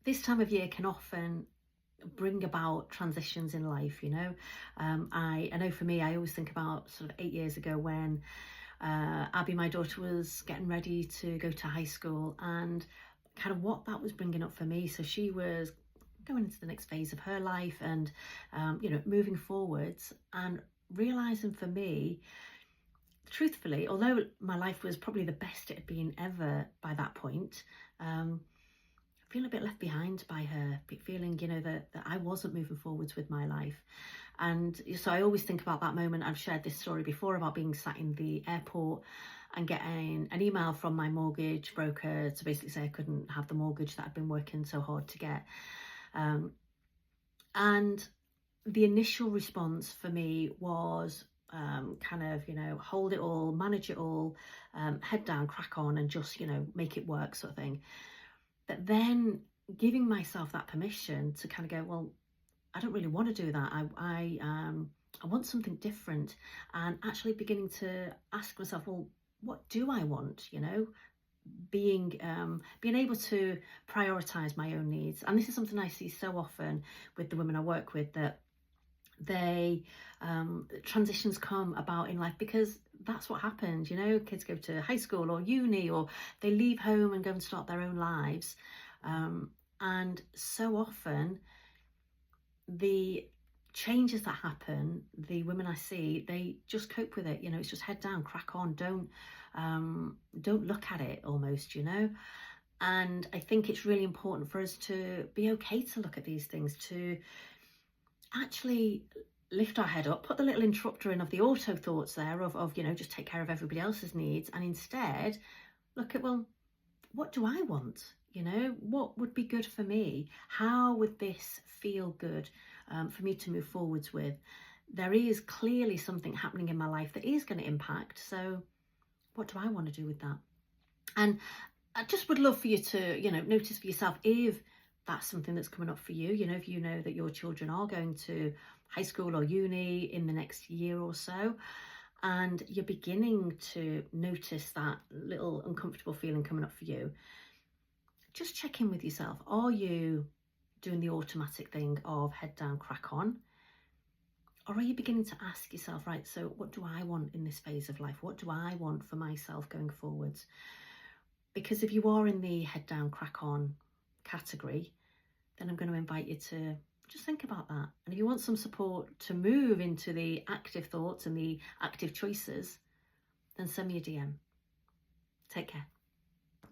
this time of year can often bring about transitions in life, you know. I know for me, I always think about sort of 8 years ago when Abby, my daughter, was getting ready to go to high school, and kind of what that was bringing up for me. So she was going into the next phase of her life, and moving forwards, and realizing for me, truthfully, although my life was probably the best it had been ever by that point, feeling a bit left behind by her, feeling, that I wasn't moving forwards with my life. And so I always think about that moment. I've shared this story before about being sat in the airport and getting an email from my mortgage broker to basically say I couldn't have the mortgage that I'd been working so hard to get. And the initial response for me was kind of, hold it all, manage it all, head down, crack on, and just, make it work, sort of thing. But then giving myself that permission to kind of go, well, I don't really want to do that. I want something different, and actually beginning to ask myself, well, what do I want? Being able to prioritize my own needs. And this is something I see so often with the women I work with, that they transitions come about in life because that's what happens. Kids go to high school or uni, or they leave home and go and start their own lives, and so often the changes that happen, the women I see, they just cope with it. It's just head down, crack on, don't look at it, almost. And I think it's really important for us to be okay to look at these things, to actually lift our head up, put the little interrupter in of the auto thoughts there of just take care of everybody else's needs, and instead look at, well, what do I want? What would be good for me? How would this feel good for me to move forwards with? There is clearly something happening in my life that is going to impact. So what do I want to do with that? And I just would love for you to, notice for yourself if that's something that's coming up for you. If you know that your children are going to high school or uni in the next year or so, and you're beginning to notice that little uncomfortable feeling coming up for you, just check in with yourself. Are you doing the automatic thing of head down, crack on? Or are you beginning to ask yourself, right, so what do I want in this phase of life? What do I want for myself going forwards? Because if you are in the head down, crack on category, then I'm going to invite you to just think about that. And if you want some support to move into the active thoughts and the active choices, then send me a DM. Take care.